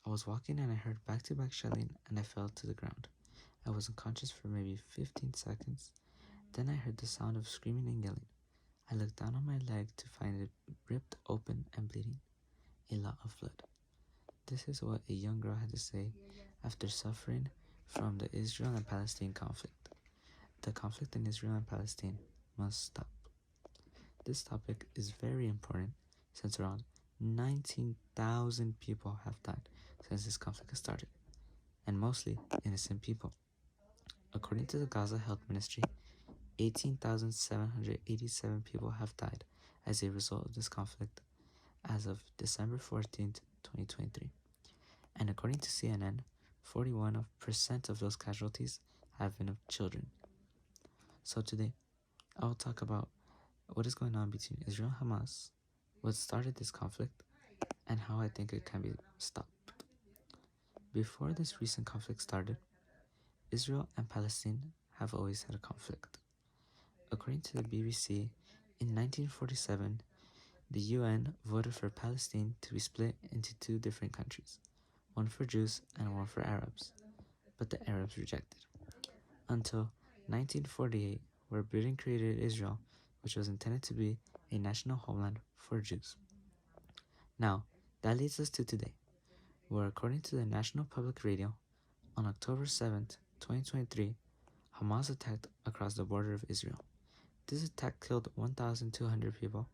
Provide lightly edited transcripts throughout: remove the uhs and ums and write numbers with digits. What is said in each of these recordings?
I was walking and I heard back-to-back shelling and I fell to the ground. I was unconscious for maybe 15 seconds. Then I heard the sound of screaming and yelling. I looked down on my leg to find it ripped open and bleeding. A lot of blood. This is what a young girl had to say after suffering from the Israel and Palestine conflict. The conflict in Israel and Palestine must stop. This topic is very important since around 19,000 people have died since this conflict has started, and mostly innocent people. According to the Gaza Health Ministry, 18,787 people have died as a result of this conflict as of December 14th, 2023. And according to CNN, 41% of those casualties have been of children. So today, I will talk about what is going on between Israel and Hamas, what started this conflict, and how I think it can be stopped. Before this recent conflict started, Israel and Palestine have always had a conflict. According to the BBC, in 1947, the UN voted for Palestine to be split into two different countries, one for Jews and one for Arabs, but the Arabs rejected. Until 1948, where Britain created Israel, which was intended to be a national homeland for Jews. Now, that leads us to today, where according to the National Public Radio, on October 7th, 2023, Hamas attacked across the border of Israel. This attack killed 1,200 people,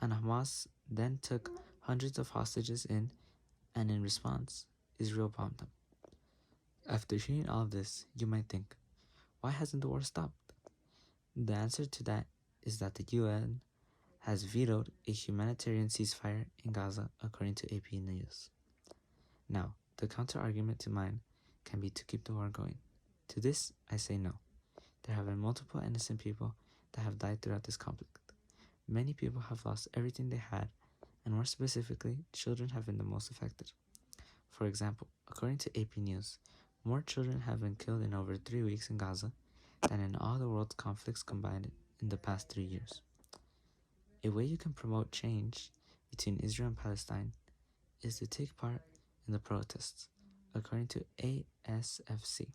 and Hamas then took hundreds of hostages in, and in response, Israel bombed them. After hearing all of this, you might think, why hasn't the war stopped? The answer to that is that the UN has vetoed a humanitarian ceasefire in Gaza, according to AP News. Now, the counter-argument to mine can be to keep the war going. To this, I say no. There have been multiple innocent people that have died throughout this conflict. Many people have lost everything they had, and more specifically, children have been the most affected. For example, according to AP News, more children have been killed in over 3 weeks in Gaza than in all the world's conflicts combined in the past 3 years. A way you can promote change between Israel and Palestine is to take part in the protests, according to ASFC.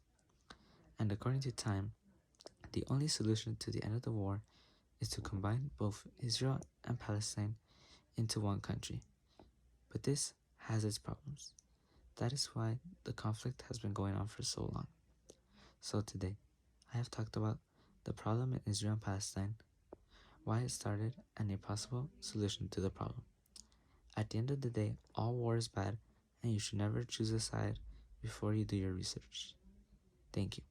And according to Time, the only solution to the end of the war is to combine both Israel and Palestine into one country. But this has its problems. That is why the conflict has been going on for so long. So today, I have talked about the problem in Israel and Palestine, why it started, and a possible solution to the problem. At the end of the day, all war is bad, and you should never choose a side before you do your research. Thank you.